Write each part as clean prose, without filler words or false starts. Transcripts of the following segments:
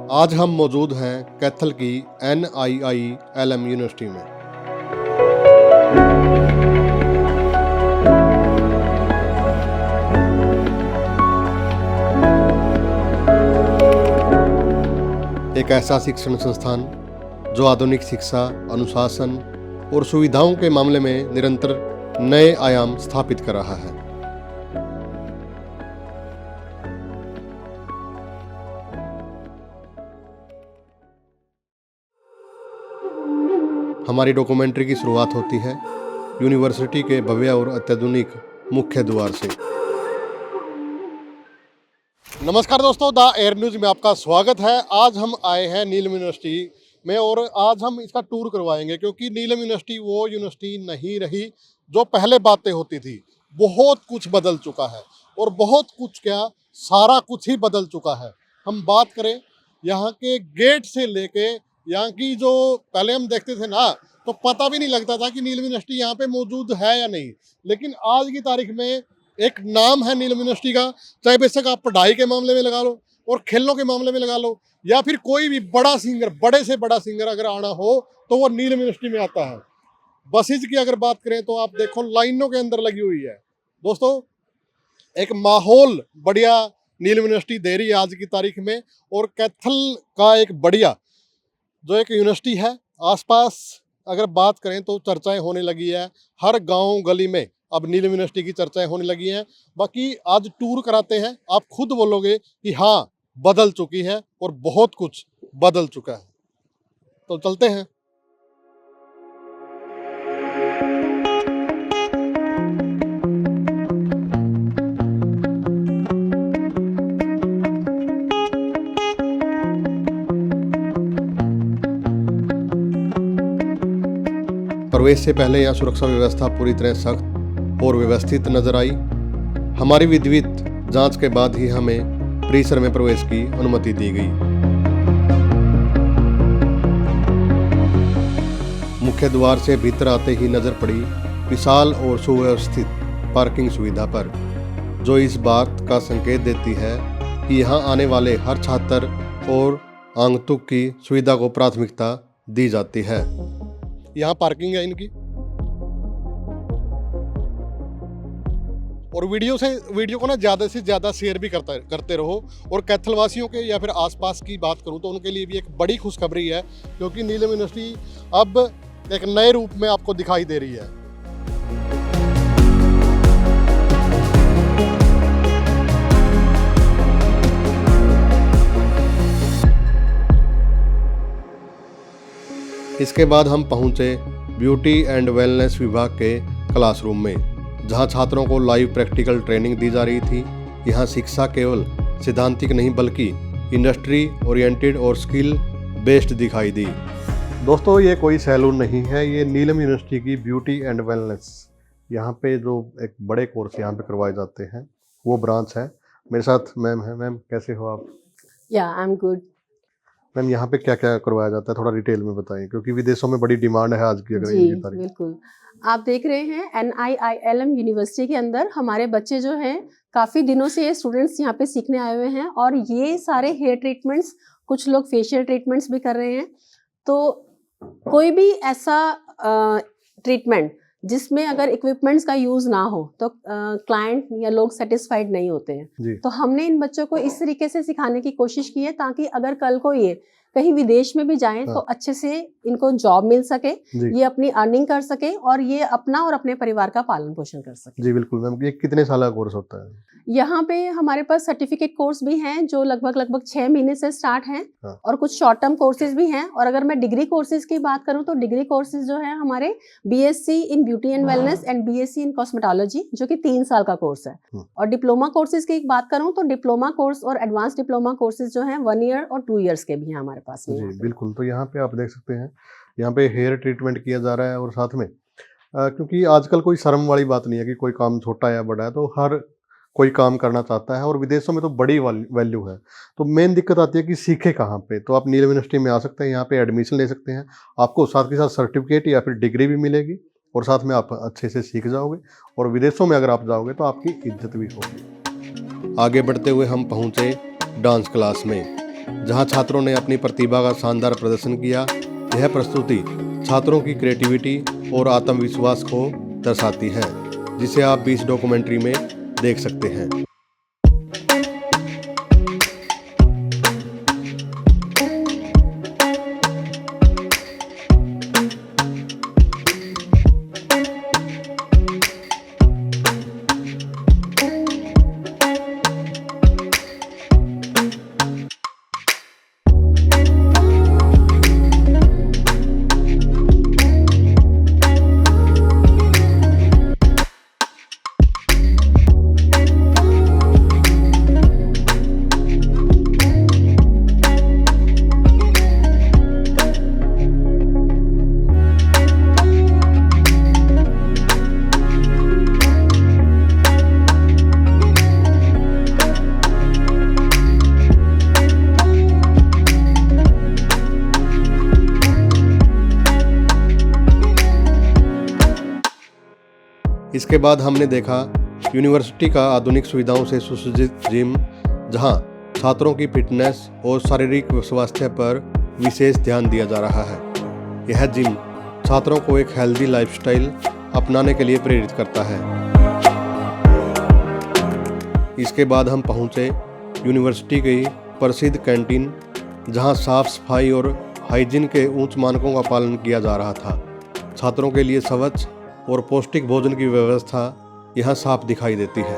आज हम मौजूद हैं कैथल की NIILM यूनिवर्सिटी में। एक ऐसा शिक्षण संस्थान जो आधुनिक शिक्षा, अनुशासन और सुविधाओं के मामले में निरंतर नए आयाम स्थापित कर रहा है। हमारी डॉक्यूमेंट्री की शुरुआत होती है यूनिवर्सिटी के भव्य और अत्याधुनिक मुख्य द्वार से। नमस्कार दोस्तों, द एयर न्यूज़ में आपका स्वागत है। आज हम आए हैं नीलम यूनिवर्सिटी में और आज हम इसका टूर करवाएंगे, क्योंकि नीलम यूनिवर्सिटी वो यूनिवर्सिटी नहीं रही जो पहले बातें होती थी। बहुत कुछ बदल चुका है और बहुत कुछ क्या, सारा कुछ ही बदल चुका है। हम बात करें यहाँ के गेट से लेके यहाँ की जो पहले हम देखते थे ना, तो पता भी नहीं लगता था कि नीलम यूनिवर्सिटी यहाँ पे मौजूद है या नहीं। लेकिन आज की तारीख में एक नाम है नीलम यूनिवर्सिटी का, चाहे बेशक आप पढ़ाई के मामले में लगा लो और खेलों के मामले में लगा लो, या फिर कोई भी बड़ा सिंगर, बड़े से बड़ा सिंगर अगर आना हो तो वो नीलम यूनिवर्सिटी में आता है। बसेज की अगर बात करें तो आप देखो लाइनों के अंदर लगी हुई है। दोस्तों, एक माहौल बढ़िया नीलम यूनिवर्सिटी दे रही है आज की तारीख में। और कैथल का एक बढ़िया जो एक यूनिवर्सिटी है, आसपास अगर बात करें तो चर्चाएं होने लगी है। हर गांव गली में अब नीलम यूनिवर्सिटी की चर्चाएं होने लगी हैं। बाकी आज टूर कराते हैं, आप खुद बोलोगे कि हाँ, बदल चुकी है और बहुत कुछ बदल चुका है। तो चलते हैं। प्रवेश से पहले यहाँ सुरक्षा व्यवस्था पूरी तरह सख्त और व्यवस्थित नजर आई। हमारी विधिवत जांच के बाद ही हमें परिसर में प्रवेश की अनुमति दी गई। मुख्य द्वार से भीतर आते ही नजर पड़ी विशाल और सुव्यवस्थित पार्किंग सुविधा पर, जो इस बात का संकेत देती है कि यहाँ आने वाले हर छात्र और आगंतुक की सुविधा को प्राथमिकता दी जाती है। यहाँ पार्किंग है इनकी। और वीडियो को ना ज़्यादा से ज़्यादा शेयर भी करते रहो। और कैथल वासियों के या फिर आसपास की बात करूँ तो उनके लिए भी एक बड़ी खुशखबरी है, क्योंकि नीलम यूनिवर्सिटी अब एक नए रूप में आपको दिखाई दे रही है। इसके बाद हम पहुंचे ब्यूटी एंड वेलनेस विभाग के क्लासरूम में, जहां छात्रों को लाइव प्रैक्टिकल ट्रेनिंग दी जा रही थी। यहां शिक्षा केवल सिद्धांतिक नहीं बल्कि इंडस्ट्री ओरिएंटेड और स्किल बेस्ड दिखाई दी। दोस्तों, ये कोई सैलून नहीं है, ये नीलम यूनिवर्सिटी की ब्यूटी एंड वेलनेस, यहाँ पे जो एक बड़े कोर्स यहाँ पे करवाए जाते हैं वो ब्रांच है। मेरे साथ मैम है। मैम, कैसे हो आप? या आई एम गुड। मैम, यहाँ पे क्या क्या करवाया जाता है, थोड़ा डिटेल में बताइए, क्योंकि विदेशों में बड़ी डिमांड है आज की अगर जी इनकी तारीख। बिल्कुल, आप देख रहे हैं NIILM यूनिवर्सिटी के अंदर हमारे बच्चे जो हैं, काफ़ी दिनों से ये स्टूडेंट्स यहाँ पे सीखने आए हुए हैं। और ये सारे हेयर ट्रीटमेंट्स, कुछ लोग फेशियल ट्रीटमेंट्स भी कर रहे हैं। तो कोई भी ऐसा ट्रीटमेंट जिसमें अगर इक्विपमेंट्स का यूज़ ना हो तो क्लाइंट या लोग सेटिस्फाइड नहीं होते हैं। तो हमने इन बच्चों को इस तरीके से सिखाने की कोशिश की है ताकि अगर कल को ये कहीं विदेश में भी जाएं तो अच्छे से इनको जॉब मिल सके, ये अपनी अर्निंग कर सके और ये अपना और अपने परिवार का पालन पोषण कर सके। जी बिल्कुल मैम। ये कितने साल का कोर्स होता है? यहाँ पे हमारे पास सर्टिफिकेट कोर्स भी हैं जो लगभग 6 महीने से स्टार्ट हैं। और कुछ शॉर्ट टर्म कोर्सेज भी हैं। और अगर मैं डिग्री कोर्सेज की बात करूँ तो डिग्री कोर्सेज जो है हमारे BSc in beauty and wellness and BSc in cosmetology, जो कि 3 साल का कोर्स है। और डिप्लोमा कोर्सेज की बात करूँ तो डिप्लोमा कोर्स और एडवांस डिप्लोमा कोर्सेज जो है 1 ईयर और 2 ईयर्स के भी हैं हमारे पास में। जी बिल्कुल। तो यहाँ पे आप देख सकते हैं, यहाँ पे हेयर ट्रीटमेंट किया जा रहा है और साथ में क्योंकि आजकल कोई शर्म वाली बात नहीं है कि कोई काम छोटा या बड़ा है, तो हर कोई काम करना चाहता है और विदेशों में तो बड़ी वैल्यू है। तो मेन दिक्कत आती है कि सीखे कहाँ पे। तो आप नीलम यूनिवर्सिटी में आ सकते हैं, यहाँ पे एडमिशन ले सकते हैं, आपको साथ के साथ सर्टिफिकेट या फिर डिग्री भी मिलेगी और साथ में आप अच्छे से सीख जाओगे और विदेशों में अगर आप जाओगे तो आपकी इज्जत भी होगी। आगे बढ़ते हुए हम पहुँचे डांस क्लास में। जहां छात्रों ने अपनी प्रतिभा का शानदार प्रदर्शन किया। यह प्रस्तुति छात्रों की क्रिएटिविटी और आत्मविश्वास को दर्शाती है, जिसे आप भी इस डॉक्यूमेंट्री में देख सकते हैं। इसके बाद हमने देखा यूनिवर्सिटी का आधुनिक सुविधाओं से सुसज्जित जिम, जहां छात्रों की फिटनेस और शारीरिक स्वास्थ्य पर विशेष ध्यान दिया जा रहा है। यह जिम छात्रों को एक हेल्दी लाइफस्टाइल अपनाने के लिए प्रेरित करता है। इसके बाद हम पहुंचे यूनिवर्सिटी की प्रसिद्ध कैंटीन, जहां साफ सफाई और हाइजीन के उच्च मानकों का पालन किया जा रहा था। छात्रों के लिए स्वच्छ और पौष्टिक भोजन की व्यवस्था यहाँ साफ दिखाई देती है।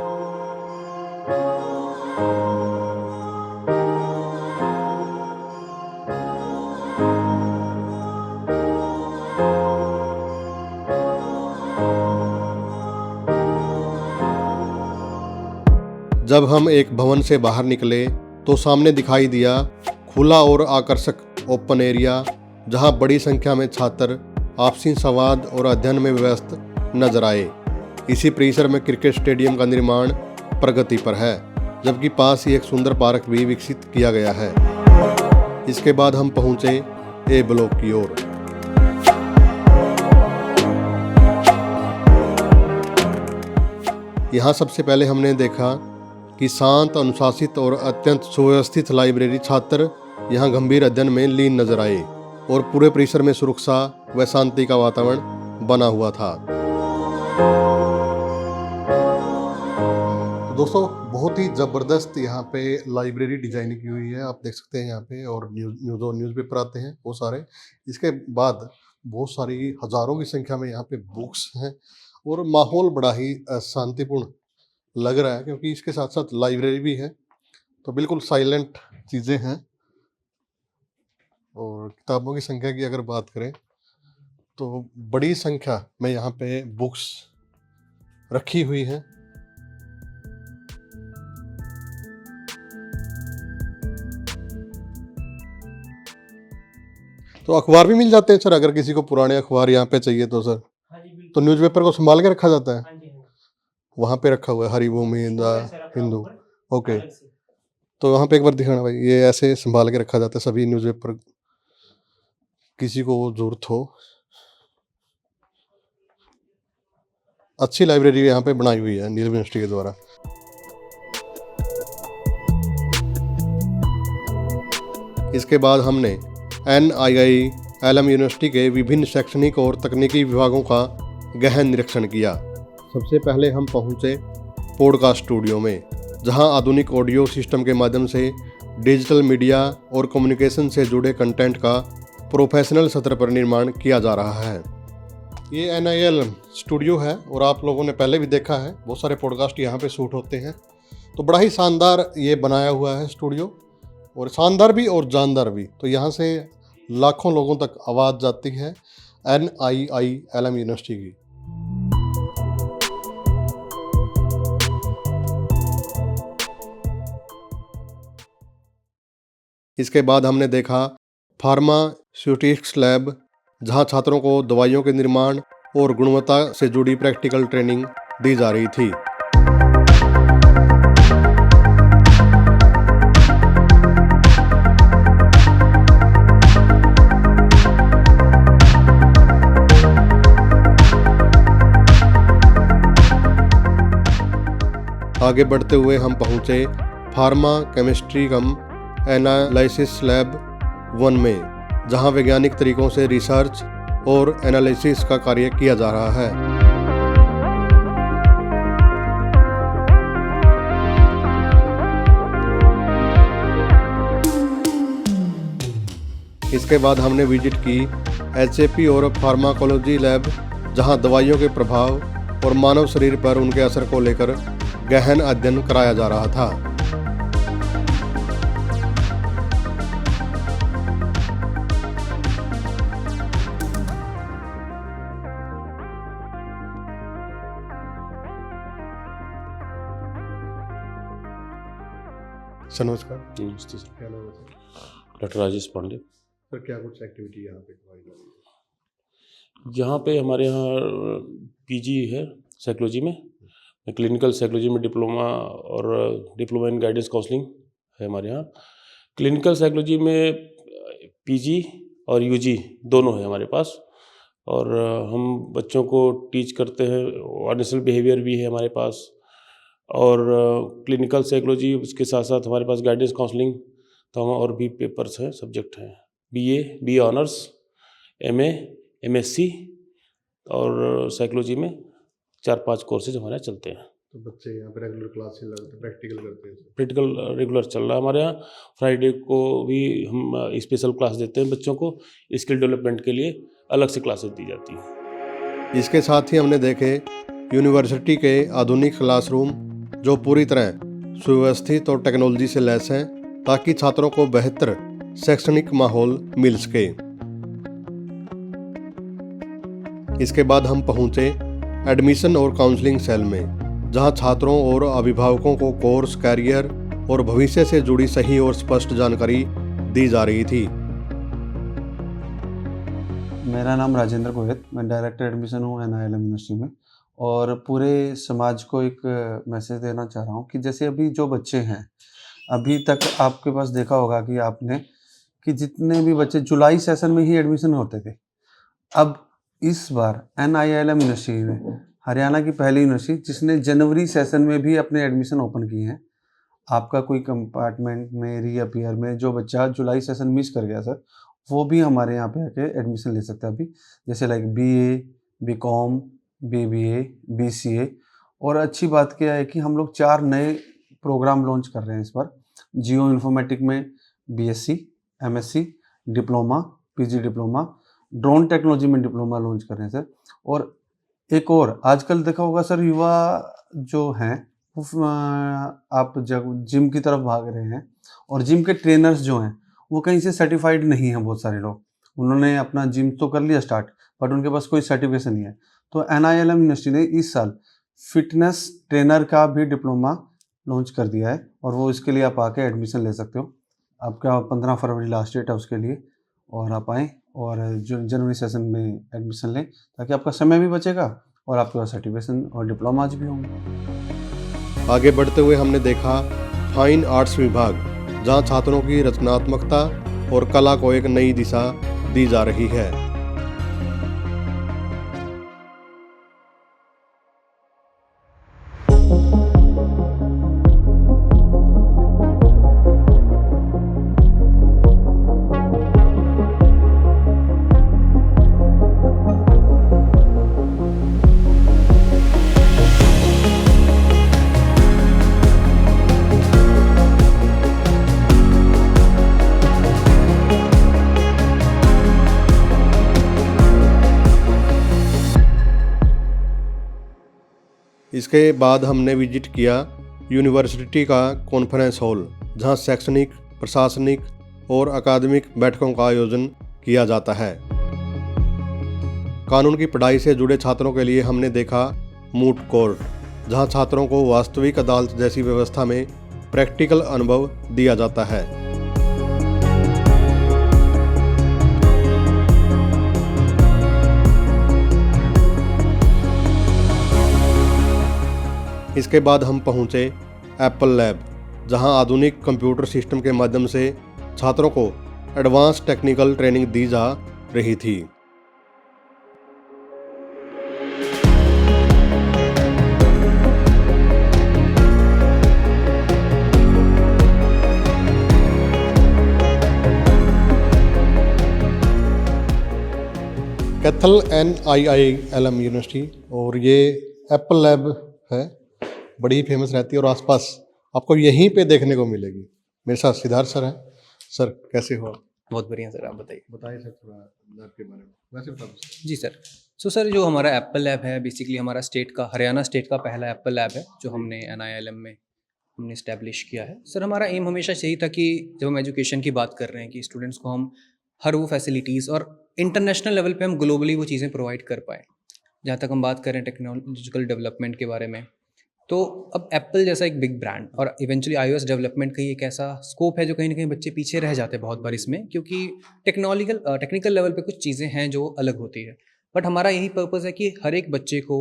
जब हम एक भवन से बाहर निकले तो सामने दिखाई दिया खुला और आकर्षक ओपन एरिया, जहां बड़ी संख्या में छात्र आपसी संवाद और अध्ययन में व्यस्त नजर आए। इसी परिसर में क्रिकेट स्टेडियम का निर्माण प्रगति पर है, जबकि पास ही एक सुंदर पार्क भी विकसित किया गया है। इसके बाद हम पहुंचे ए ब्लॉक की ओर। यहाँ सबसे पहले हमने देखा कि शांत, अनुशासित और अत्यंत सुव्यवस्थित लाइब्रेरी। छात्र यहाँ गंभीर अध्ययन में लीन नजर आए और पूरे परिसर में सुरक्षा व शांति का वातावरण बना हुआ था। दोस्तों, बहुत ही ज़बरदस्त यहाँ पे लाइब्रेरी डिजाइन की हुई है, आप देख सकते हैं यहाँ पे। और न्यूज़पेपर आते हैं वो सारे। इसके बाद बहुत सारी हज़ारों की संख्या में यहाँ पे बुक्स हैं और माहौल बड़ा ही शांतिपूर्ण लग रहा है, क्योंकि इसके साथ साथ लाइब्रेरी भी है, तो बिल्कुल साइलेंट चीज़ें हैं। और किताबों की संख्या की अगर बात करें तो बड़ी संख्या में यहाँ पे बुक्स रखी हुई हैं। तो अखबार भी मिल जाते हैं सर, अगर किसी को पुराने अखबार यहाँ पे चाहिए तो सर? हाँ जी, बिल्कुल। तो न्यूज़पेपर को संभाल के रखा जाता है? हाँ जी, हाँ जी। वहाँ पे रखा हुआ है हरिभूमि, द ऐसे रखा हिंदू। ऊपर ओके, अलग से। तो वहाँ पे एक बार दिखाना भाई, ये ऐसे संभाल के रखा जाता है सभी न्यूज़पेपर, किसी को जरूरत हो। अच्छी लाइब्रेरी यहाँ पे बनाई हुई है नीलम यूनिवर्सिटी के द्वारा। इसके बाद हमने NIILM यूनिवर्सिटी के विभिन्न शैक्षणिक और तकनीकी विभागों का गहन निरीक्षण किया। सबसे पहले हम पहुंचे पॉडकास्ट स्टूडियो में, जहां आधुनिक ऑडियो सिस्टम के माध्यम से डिजिटल मीडिया और कम्युनिकेशन से जुड़े कंटेंट का प्रोफेशनल स्तर पर निर्माण किया जा रहा है। ये NIILM स्टूडियो है और आप लोगों ने पहले भी देखा है, बहुत सारे पॉडकास्ट यहाँ पे शूट होते हैं। तो बड़ा ही शानदार ये बनाया हुआ है स्टूडियो, और शानदार भी और जानदार भी। तो यहाँ से लाखों लोगों तक आवाज़ जाती है NIILM यूनिवर्सिटी की। इसके बाद हमने देखा फार्मास्यूटिक्स लैब, जहां छात्रों को दवाइयों के निर्माण और गुणवत्ता से जुड़ी प्रैक्टिकल ट्रेनिंग दी जा रही थी। आगे बढ़ते हुए हम पहुंचे फार्मा केमिस्ट्री कम एनालिसिस लैब 1 में, जहां वैज्ञानिक तरीकों से रिसर्च और एनालिसिस का कार्य किया जा रहा है। इसके बाद हमने विजिट की HAP और फार्माकोलॉजी लैब, जहां दवाइयों के प्रभाव और मानव शरीर पर उनके असर को लेकर गहन अध्ययन कराया जा रहा था। सर नमस्कार। नमस्ते सर, क्या नाम है sir? Doctor Rajesh Pandey. Sir क्या कुछ एक्टिविटी यहाँ पे करवाई जा रही है? यहाँ पे हमारे यहाँ PG है साइकोलॉजी में, क्लिनिकल साइकोलॉजी में डिप्लोमा और डिप्लोमा इन गाइडेंस काउंसलिंग है हमारे यहाँ। क्लिनिकल साइकोलॉजी में PG और UG दोनों है हमारे पास, और हम बच्चों को टीच करते हैं। ऑर्गेनाइजेशनल बिहेवियर भी है हमारे पास, और क्लिनिकल साइकोलॉजी उसके साथ साथ हमारे पास गाइडेंस काउंसलिंग, तो हम और भी पेपर्स हैं, सब्जेक्ट हैं, BA ऑनर्स, MA, MSc और साइकोलॉजी में 4-5 कोर्सेज हमारे यहाँ चलते हैं। तो बच्चे यहाँ पे रेगुलर क्लास से प्रैक्टिकल करते हैं? प्रैक्टिकल रेगुलर चल रहा है हमारे यहाँ। फ्राइडे को भी हम स्पेशल क्लास देते हैं बच्चों को, स्किल डेवलपमेंट के लिए अलग से क्लासेस दी जाती हैं। इसके साथ ही हमने देखे यूनिवर्सिटी के आधुनिक क्लासरूम, जो पूरी तरह सुव्यवस्थित और टेक्नोलॉजी से लैस हैं, ताकि छात्रों को बेहतर शैक्षणिक माहौल मिल सके। इसके बाद हम पहुंचे एडमिशन और काउंसलिंग सेल में, जहां छात्रों और अभिभावकों को कोर्स, कैरियर और भविष्य से जुड़ी सही और स्पष्ट जानकारी दी जा रही थी। मेरा नाम राजेंद्र गोहित, मैं डायरेक्टर एडमिशन हूँ NILM यूनिवर्सिटी में, और पूरे समाज को एक मैसेज देना चाह रहा हूँ कि जैसे अभी जो बच्चे हैं, अभी तक आपके पास देखा होगा कि आपने कि जितने भी बच्चे जुलाई सेशन में ही एडमिशन होते थे, अब इस बार NILM यूनिवर्सिटी ने, हरियाणा की पहली यूनिवर्सिटी जिसने जनवरी सेशन में भी अपने एडमिशन ओपन किए हैं। आपका कोई कंपार्टमेंट में रीअपियर में जो बच्चा जुलाई सेशन मिस कर गया सर, वो भी हमारे यहाँ पे आके एडमिशन ले सकता है अभी, जैसे like BA, BCom, BBA, BCA। और अच्छी बात क्या है कि हम लोग 4 नए प्रोग्राम लॉन्च कर रहे हैं इस बार। जियो इन्फॉर्मेटिक में BSc, MSc, diploma, PG diploma, drone technology में डिप्लोमा लॉन्च कर रहे हैं सर। और एक और आजकल देखा होगा सर, युवा जो हैं वो आप जब जिम की तरफ भाग रहे हैं, और जिम के ट्रेनर्स जो हैं वो कहीं से सर्टिफाइड नहीं हैं। बहुत सारे लोग, उन्होंने अपना जिम तो कर लिया स्टार्ट, बट उनके पास कोई सर्टिफिकेशन नहीं है। तो NILM यूनिवर्सिटी ने इस साल फिटनेस ट्रेनर का भी डिप्लोमा लॉन्च कर दिया है, और वो इसके लिए आप आके एडमिशन ले सकते हो। आपका 15 फरवरी लास्ट डेट है उसके लिए, और आप आएँ और जनवरी सेशन में एडमिशन लें, ताकि आपका समय भी बचेगा और आपके पास सर्टिफिकेशन और डिप्लोमाज भी होंगे। आगे बढ़ते हुए हमने देखा फाइन आर्ट्स विभाग, जहां छात्रों की रचनात्मकता और कला को एक नई दिशा दी जा रही है। इसके बाद हमने विजिट किया यूनिवर्सिटी का कॉन्फ्रेंस हॉल, जहां शैक्षणिक, प्रशासनिक और अकादमिक बैठकों का आयोजन किया जाता है। कानून की पढ़ाई से जुड़े छात्रों के लिए हमने देखा मूट कोर्ट, जहां छात्रों को वास्तविक अदालत जैसी व्यवस्था में प्रैक्टिकल अनुभव दिया जाता है। इसके बाद हम पहुंचे एप्पल लैब, जहां आधुनिक कंप्यूटर सिस्टम के माध्यम से छात्रों को एडवांस टेक्निकल ट्रेनिंग दी जा रही थी। कैथल NIILM यूनिवर्सिटी और ये एप्पल लैब है, बड़ी ही फेमस रहती है और आसपास आपको यहीं पे देखने को मिलेगी। मेरे साथ सिद्धार्थ सर हैं। सर कैसे हो आप? बहुत बढ़िया सर, आप बताइए। बताइए सर थोड़ा लैब के बारे में। वैसे बता दो। जी सर। सर जो हमारा एप्पल लैब है बेसिकली हमारा स्टेट का, हरियाणा स्टेट का पहला एप्पल लैब है जो हमने NIILM में हमने इस्टेब्लिश किया है। सर हमारा एम हमेशा यही था कि जब हम एजुकेशन की बात कर रहे हैं कि स्टूडेंट्स को हम हर वो फैसिलिटीज़ और इंटरनेशनल लेवल पे हम ग्लोबली वो चीज़ें प्रोवाइड कर पाएँ। जहाँ तक हम बात करें टेक्नोलॉजिकल डेवलपमेंट के बारे में, तो अब एप्पल जैसा एक बिग ब्रांड और इवेंचुअली iOS डेवलपमेंट का ही एक ऐसा स्कोप है जो कहीं ना कहीं बच्चे पीछे रह जाते हैं बहुत बार इसमें, क्योंकि टेक्निकल लेवल पे कुछ चीज़ें हैं जो अलग होती है। बट हमारा यही पर्पज़ है कि हर एक बच्चे को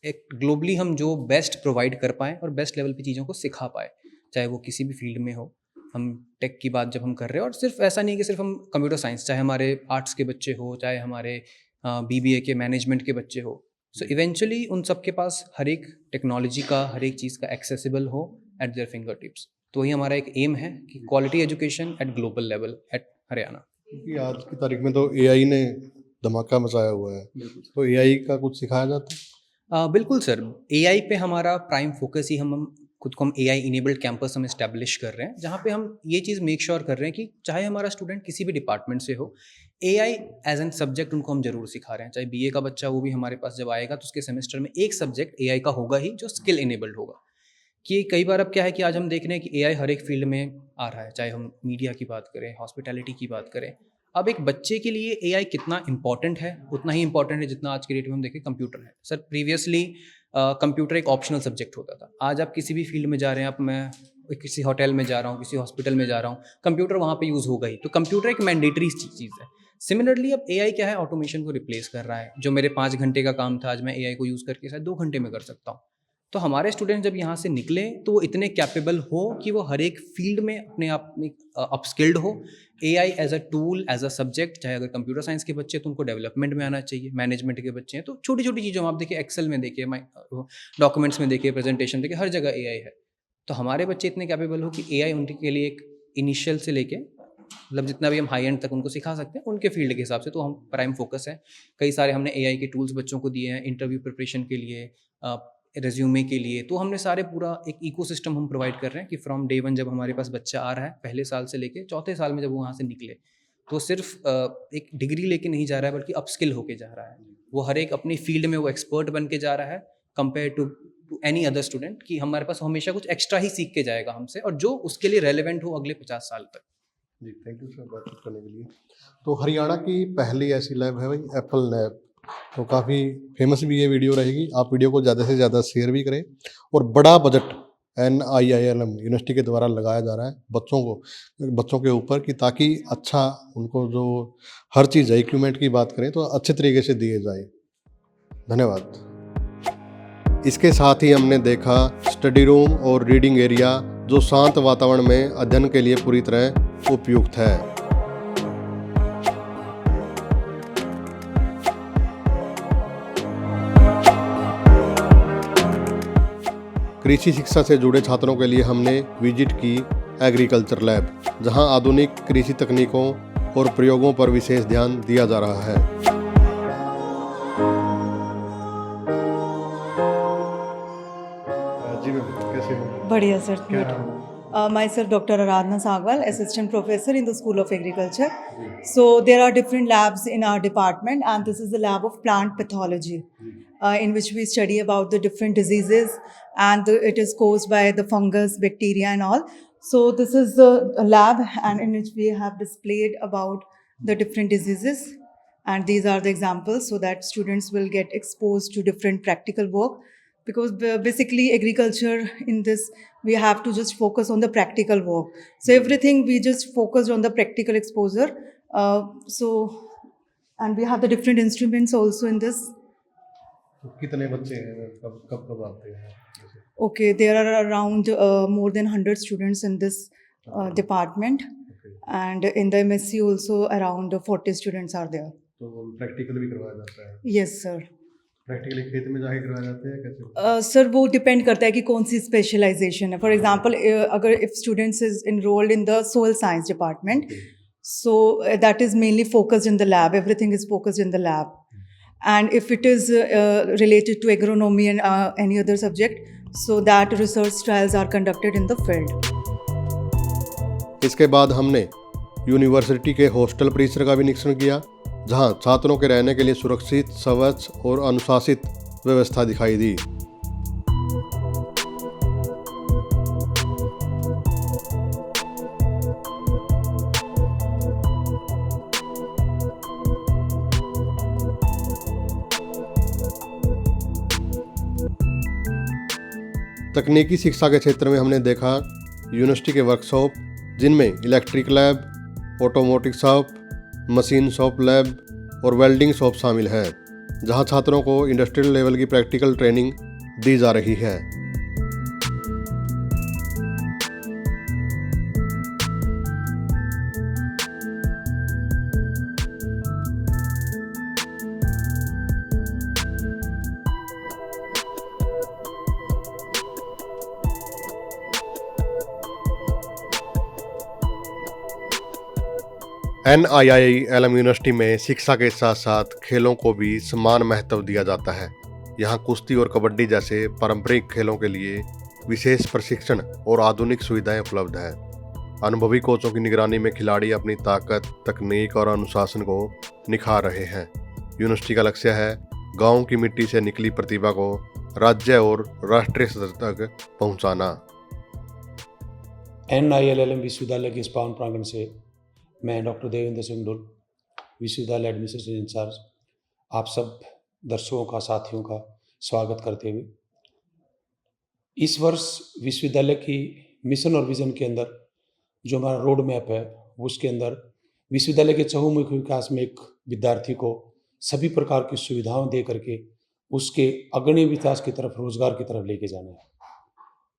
एक ग्लोबली हम जो बेस्ट प्रोवाइड कर पाएँ और बेस्ट लेवल पे चीज़ों को सिखा पाए, चाहे वो किसी भी फील्ड में हो। हम टेक की बात जब हम कर रहे हैं, और सिर्फ ऐसा नहीं कि सिर्फ हम कंप्यूटर साइंस, चाहे हमारे आर्ट्स के बच्चे हो, चाहे हमारे BBA के मैनेजमेंट के बच्चे हो, सो इवेंचुअली उन सब के पास हर एक टेक्नोलॉजी का, हर एक चीज़ का एक्सेसिबल हो एट देयर फिंगर टिप्स। तो वही हमारा एक एम है कि quality education at global level at Haryana. क्योंकि आज की तारीख में तो AI ने धमाका मचाया हुआ है, तो AI का कुछ सिखाया जाता है? बिल्कुल सर, AI पे हमारा प्राइम फोकस ही हम खुद को हम AI इनेबल्ड कैंपस हम इस्टेब्लिश कर रहे हैं, जहाँ पे हम ये चीज़ मेक श्योर कर रहे हैं कि चाहे हमारा स्टूडेंट किसी भी डिपार्टमेंट से हो, AI एज एन सब्जेक्ट उनको हम जरूर सिखा रहे हैं। चाहे BA का बच्चा, वो भी हमारे पास जब आएगा तो उसके सेमेस्टर में एक सब्जेक्ट AI का होगा ही जो स्किल इनेबल्ड होगा। कि कई बार अब क्या है कि आज हम देख रहे हैं कि AI हर एक फील्ड में आ रहा है, चाहे हम मीडिया की बात करें, हॉस्पिटैलिटी की बात करें। अब एक बच्चे के लिए AI कितना इंपॉर्टेंट है, उतना ही इंपॉर्टेंट है जितना आज के डेट में हम देखें कंप्यूटर है। सर प्रीवियसली कंप्यूटर एक ऑप्शनल सब्जेक्ट होता था। आज आप किसी भी फील्ड में जा रहे हैं, आप मैं किसी होटल में जा रहा हूँ, किसी हॉस्पिटल में जा रहा हूँ, कंप्यूटर वहाँ पे यूज़ होगा ही। तो कंप्यूटर एक मैंडेटरी चीज़ है। सिमिलरली अब AI क्या है, ऑटोमेशन को रिप्लेस कर रहा है। जो मेरे 5 घंटे का काम था, आज मैं AI को यूज़ करके शायद 2 घंटे में कर सकता हूँ। तो हमारे स्टूडेंट जब यहाँ से निकले तो वो इतने कैपेबल हो कि वो हर एक फील्ड में अपने आप में अपस्किल्ड हो। AI as a tool, as a subject, चाहे अगर कंप्यूटर साइंस के बच्चे तो उनको डेवलपमेंट में आना चाहिए, मैनेजमेंट के बच्चे हैं तो छोटी छोटी चीज़ों में आप देखिए, एक्सेल में देखिए, डॉक्यूमेंट्स में देखिए, प्रेजेंटेशन देखिए, हर जगह AI है। तो हमारे बच्चे इतने कैपेबल हो कि AI उनके लिए एक इनिशियल से लेके मतलब जितना भी हम हाई एंड तक उनको सिखा सकते हैं उनके फील्ड के हिसाब से, तो हम प्राइम फोकस है। कई सारे हमने AI के टूल्स बच्चों को दिए हैं इंटरव्यू प्रिपरेशन के लिए, रेज्यूमे के लिए। तो हमने सारे पूरा एक इकोसिस्टम हम प्रोवाइड कर रहे हैं कि फ्रॉम डे 1 जब हमारे पास बच्चा आ रहा है, पहले साल से लेके चौथे साल में जब वो वहाँ से निकले, तो सिर्फ एक डिग्री लेके नहीं जा रहा है बल्कि अपस्किल होके जा रहा है। वो हर एक अपनी फील्ड में वो एक्सपर्ट बन के जा रहा है compare to any other student, कि हमारे पास हमेशा कुछ एक्स्ट्रा ही सीख के जाएगा हमसे, और जो उसके लिए रेलेवेंट हो अगले 50 साल तक। जी थैंक यू सर बातचीत करने के लिए। तो हरियाणा की पहली ऐसी लैब है भाई एप्पल लैब, तो काफ़ी फेमस भी ये वीडियो रहेगी। आप वीडियो को ज़्यादा से ज़्यादा शेयर भी करें। और बड़ा बजट NIILM यूनिवर्सिटी के द्वारा लगाया जा रहा है बच्चों के ऊपर, कि ताकि अच्छा उनको जो हर चीज़ है, इक्विपमेंट की बात करें तो अच्छे तरीके से दिए जाए। धन्यवाद। इसके साथ ही हमने देखा स्टडी रूम और रीडिंग एरिया, जो शांत वातावरण में अध्ययन के लिए पूरी तरह उपयुक्त है। कृषि शिक्षा से जुड़े छात्रों के लिए हमने विजिट की एग्रीकल्चर लैब, जहां आधुनिक कृषि तकनीकों और प्रयोगों पर विशेष ध्यान दिया जा रहा है। जी मैम कैसे हो? बढ़िया सर, क्या गुड। नाम है? Myself Dr. Aradhana Sagwal, Assistant Professor in the School of Agriculture. So there are different labs in our department, and this is the lab of plant pathology, in which we study about the different diseases, and it is caused by the fungus, bacteria and all. So this is the lab, and in which we have displayed about the different diseases, and these are the examples so that students will get exposed to different practical work. Because basically agriculture in this, we have to just focus on the practical work. So everything we just focused on the practical exposure. And we have the different instruments also in this. तो कितने बच्चे हैं, कब आते हैं? Okay, there are around more than 100 students in this department. Okay. And in the MSc also around 40 students are there. तो practical भी करवाया जाता है? Yes sir. प्रैक्टिकली खेत में जाके करवाए जाते हैं कैसे? सर वो डिपेंड करता है कि कौन सी स्पेशलाइजेशन है। फॉर एग्जांपल अगर if students is enrolled in the soil science department, so that is mainly focused in the lab, everything is focused in the lab. and if it is related to agronomy and any other subject, so that research trials are conducted in the field. इसके बाद हमने university के hostel परिसर का भी निरीक्षण किया, जहां छात्रों के रहने के लिए सुरक्षित, स्वच्छ और अनुशासित व्यवस्था दिखाई दी। तकनीकी शिक्षा के क्षेत्र में हमने देखा यूनिवर्सिटी के वर्कशॉप, जिनमें electric lab, automotive shop, machine shop lab और वेल्डिंग शॉप शामिल है, जहां छात्रों को इंडस्ट्रियल लेवल की प्रैक्टिकल ट्रेनिंग दी जा रही है। NIILM यूनिवर्सिटी में शिक्षा के साथ साथ खेलों को भी समान महत्व दिया जाता है। यहाँ कुश्ती और कबड्डी जैसे पारंपरिक खेलों के लिए विशेष प्रशिक्षण और आधुनिक सुविधाएं उपलब्ध हैं। अनुभवी कोचों की निगरानी में खिलाड़ी अपनी ताकत, तकनीक और अनुशासन को निखार रहे हैं। यूनिवर्सिटी का लक्ष्य है गांव की मिट्टी से निकली प्रतिभा को राज्य और राष्ट्रीय स्तर तक पहुंचाना। NIILM विश्वविद्यालय के इस पावन प्रांगण से मैं डॉक्टर देवेंद्र सिंह डुल, विश्वविद्यालय एडमिनिस्ट्रेशन इंचार्ज, आप सब दर्शकों का, साथियों का स्वागत करते हुए इस वर्ष विश्वविद्यालय की मिशन और विजन के अंदर जो हमारा रोड मैप है, उसके अंदर विश्वविद्यालय के चहुमुखी विकास में एक विद्यार्थी को सभी प्रकार की सुविधाएं दे करके उसके अग्रणी विकास की तरफ, रोजगार की तरफ लेके जाना है।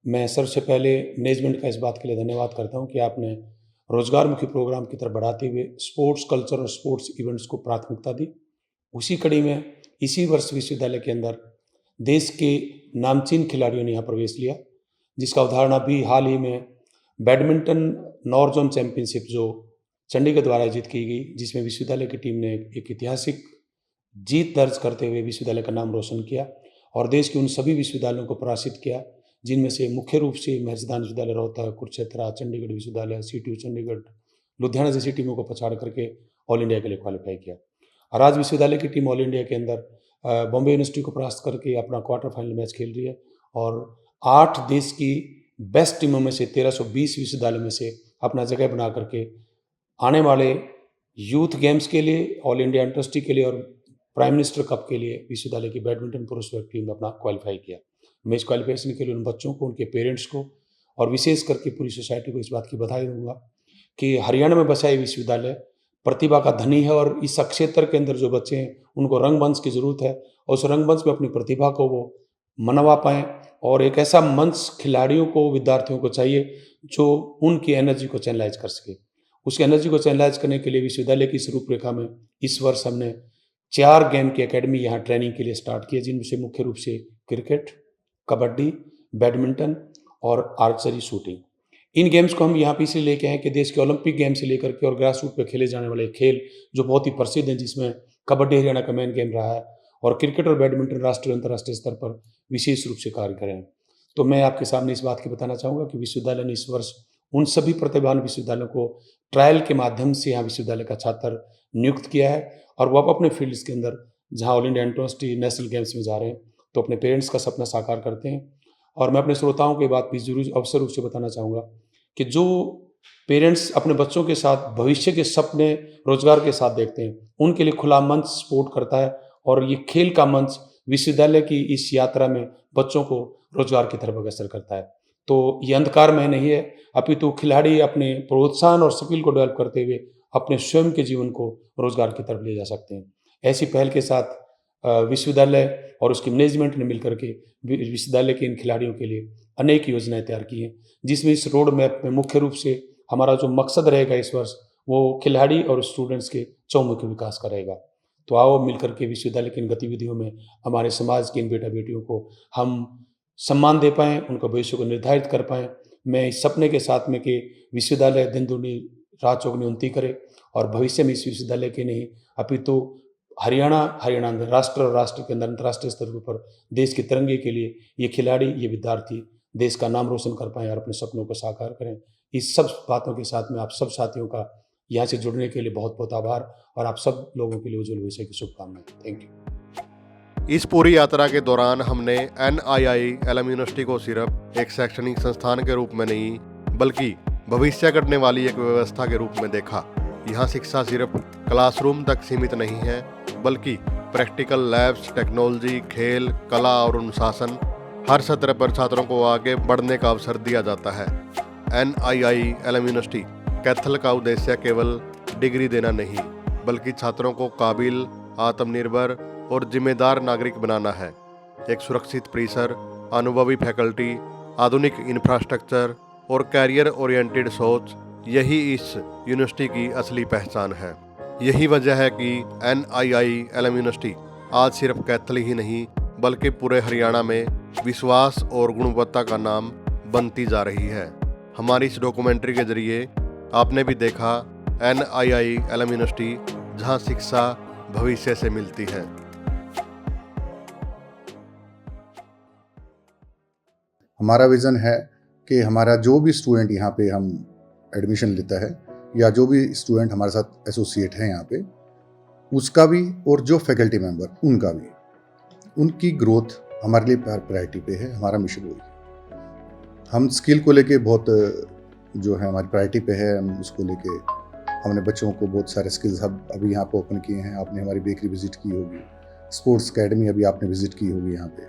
मैं सबसे पहले मैनेजमेंट का इस बात के लिए धन्यवाद करता हूँ कि आपने रोजगारमुखी प्रोग्राम की तरफ बढ़ाते हुए स्पोर्ट्स कल्चर और स्पोर्ट्स इवेंट्स को प्राथमिकता दी। उसी कड़ी में इसी वर्ष विश्वविद्यालय के अंदर देश के नामचीन खिलाड़ियों ने यहाँ प्रवेश लिया, जिसका उदाहरण अभी हाल ही में बैडमिंटन नॉर्थ जोन चैंपियनशिप जो चंडीगढ़ द्वारा आयोजित की गई, जिसमें विश्वविद्यालय की टीम ने एक ऐतिहासिक जीत दर्ज करते हुए विश्वविद्यालय का नाम रोशन किया और देश के उन सभी विश्वविद्यालयों को पराजित किया, जिनमें से मुख्य रूप से महर्षिदान विश्वविद्यालय रोहतक, कुरुक्षेत्र, चंडीगढ़ विश्वविद्यालय, CTU चंडीगढ़, लुधियाना जैसी टीमों को पछाड़ करके ऑल इंडिया के लिए क्वालिफाई किया। और आज विश्वविद्यालय की टीम ऑल इंडिया के अंदर बॉम्बे यूनिवर्सिटी को परास्त करके अपना क्वार्टर फाइनल मैच खेल रही है और 8 देश की बेस्ट टीमों में से 1320 विश्वविद्यालयों में से अपना जगह बना करके आने वाले यूथ गेम्स के लिए, ऑल इंडिया यूनिवर्सिटी के लिए और प्राइम मिनिस्टर कप के लिए विश्वविद्यालय की बैडमिंटन पुरुष वर्ग टीम ने अपना क्वालिफाई किया। मैं इस क्वालिफिकेशन के लिए उन बच्चों को, उनके पेरेंट्स को और विशेष करके पूरी सोसाइटी को इस बात की बधाई दूंगा कि हरियाणा में बसा ये विश्वविद्यालय प्रतिभा का धनी है और इस क्षेत्र के अंदर जो बच्चे हैं उनको रंगमंच की ज़रूरत है और उस रंगमंच में अपनी प्रतिभा को वो मनवा पाएँ और एक ऐसा मंच खिलाड़ियों को, विद्यार्थियों को चाहिए जो उनकी एनर्जी को चैनलाइज कर सके। उस एनर्जी को चैनलाइज करने के लिए विश्वविद्यालय की इस रूपरेखा में इस वर्ष हमने 4 गेम की एकेडमी यहाँ ट्रेनिंग के लिए स्टार्ट की है, जिनमें से मुख्य रूप से क्रिकेट, कबड्डी, बैडमिंटन और आर्चरी शूटिंग। इन गेम्स को हम यहाँ पे इसलिए लेके आए कि देश के ओलंपिक गेम से लेकर के और ग्रास रूट पे खेले जाने वाले खेल जो बहुत ही प्रसिद्ध हैं, जिसमें कबड्डी हरियाणा का मेन गेम रहा है और क्रिकेट और बैडमिंटन राष्ट्रीय और अंतर्राष्ट्रीय स्तर पर विशेष रूप से कार्य करें। तो मैं आपके सामने इस बात की बताना चाहूँगा कि विश्वविद्यालय ने इस वर्ष उन सभी प्रतिभावान विश्वविद्यालयों को ट्रायल के माध्यम से यहाँ विश्वविद्यालय का छात्र नियुक्त किया है और वो अपने फील्ड्स के अंदर जहाँ all India university national games में जा रहे हैं तो अपने पेरेंट्स का सपना साकार करते हैं। और मैं अपने श्रोताओं की बात भी जरूर अवसर रूप से बताना चाहूँगा कि जो पेरेंट्स अपने बच्चों के साथ भविष्य के सपने रोजगार के साथ देखते हैं, उनके लिए खुला मंच सपोर्ट करता है और ये खेल का मंच विश्वविद्यालय की इस यात्रा में बच्चों को रोजगार की तरफ अग्रसर करता है। तो ये अंधकार में नहीं है, अपितु खिलाड़ी अपने प्रोत्साहन और स्किल को डेवलप करते हुए अपने स्वयं के जीवन को रोजगार की तरफ ले जा सकते हैं। ऐसी पहल के साथ विश्वविद्यालय और उसकी मैनेजमेंट ने मिलकर के विश्वविद्यालय के इन खिलाड़ियों के लिए अनेक योजनाएं तैयार की हैं, जिसमें इस रोड मैप में मुख्य रूप से हमारा जो मकसद रहेगा इस वर्ष वो खिलाड़ी और स्टूडेंट्स के चौमुखी विकास का रहेगा। तो आओ मिलकर के विश्वविद्यालय की इन गतिविधियों में हमारे समाज के इन बेटा बेटियों को हम सम्मान दे पाएँ, उनका भविष्य को निर्धारित कर पाएँ। मैं इस सपने के साथ में कि विश्वविद्यालय दिन दूनी रात चौगुनी उन्नति करे और भविष्य में इस विश्वविद्यालय के नहीं अपितु हरियाणा राष्ट्र और राष्ट्र के अंदर अंतर्राष्ट्रीय स्तर के ऊपर देश के तिरंगे के लिए ये खिलाड़ी, ये विद्यार्थी देश का नाम रोशन कर पाएँ और अपने सपनों को साकार करें। इस सब बातों के साथ में आप सब साथियों का यहाँ से जुड़ने के लिए बहुत बहुत आभार और आप सब लोगों के लिए उज्जवल भविष्य की शुभकामनाएं। Thank you. इस पूरी यात्रा के दौरान हमने NII-LM यूनिवर्सिटी को सिर्फ एक शैक्षणिक संस्थान के रूप में नहीं बल्कि भविष्य गढ़ने वाली एक व्यवस्था के रूप में देखा। यहाँ शिक्षा सिर्फ क्लासरूम तक सीमित नहीं है बल्कि प्रैक्टिकल लैब्स, टेक्नोलॉजी, खेल, कला और अनुशासन हर सत्र पर छात्रों को आगे बढ़ने का अवसर दिया जाता है। NII-LM यूनिवर्सिटी कैथल का उद्देश्य केवल डिग्री देना नहीं बल्कि छात्रों को काबिल, आत्मनिर्भर और जिम्मेदार नागरिक बनाना है। एक सुरक्षित परिसर, अनुभवी फैकल्टी, आधुनिक इंफ्रास्ट्रक्चर और कैरियर ओरिएंटेड सोच, यही इस यूनिवर्सिटी की असली पहचान है। यही वजह है कि NII-LM यूनिवर्सिटी आज सिर्फ कैथल ही नहीं बल्कि पूरे हरियाणा में विश्वास और गुणवत्ता का नाम बनती जा रही है। हमारी इस डॉक्यूमेंट्री के जरिए आपने भी देखा NII-LM यूनिवर्सिटी जहां शिक्षा भविष्य से मिलती है। हमारा विज़न है कि हमारा जो भी स्टूडेंट यहाँ पे हम एडमिशन लेता है या जो भी स्टूडेंट हमारे साथ एसोसिएट है यहाँ पे, उसका भी और जो फैकल्टी मेंबर उनका भी, उनकी ग्रोथ हमारे लिए प्रायोरिटी पे है। हमारा मिशन वही है। हम स्किल को लेके बहुत जो है हमारी प्रायोरिटी पे है। हम उसको लेके हमने बच्चों को बहुत सारे स्किल्स हब अभी यहाँ पे ओपन किए हैं। आपने हमारी बेकरी विजिट की होगी, स्पोर्ट्स एकेडमी अभी आपने विजिट की होगी यहाँ पे,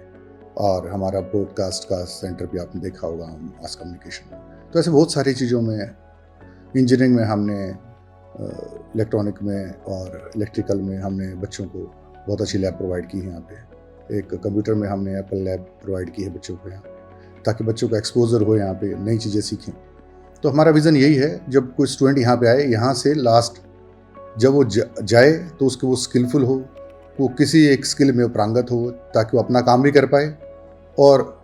और हमारा ब्रॉडकास्ट का सेंटर भी आपने देखा होगा, हम मास कम्युनिकेशन में। तो ऐसे बहुत सारी चीज़ों में, इंजीनियरिंग में हमने, इलेक्ट्रॉनिक में और इलेक्ट्रिकल में हमने बच्चों को बहुत अच्छी लैब प्रोवाइड की है यहाँ पे। एक कंप्यूटर में हमने एप्पल लैब प्रोवाइड की है बच्चों को यहाँ, ताकि बच्चों का एक्सपोजर हो, यहाँ पे नई चीज़ें सीखें। तो हमारा विज़न यही है, जब कोई स्टूडेंट यहाँ पे आए, यहाँ से लास्ट जब वो जाए तो उसके वो स्किलफुल हो, वो किसी एक स्किल में प्रांगत हो, ताकि वो अपना काम भी कर पाए और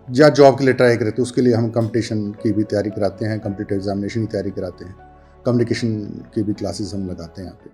या जॉब के लिए ट्राई करे। तो उसके लिए हम कंपटीशन की भी तैयारी कराते हैं, कॉम्पिटिटिव एग्जामिनेशन की तैयारी कराते हैं, कम्युनिकेशन की भी क्लासेस हम लगाते हैं यहाँ पे।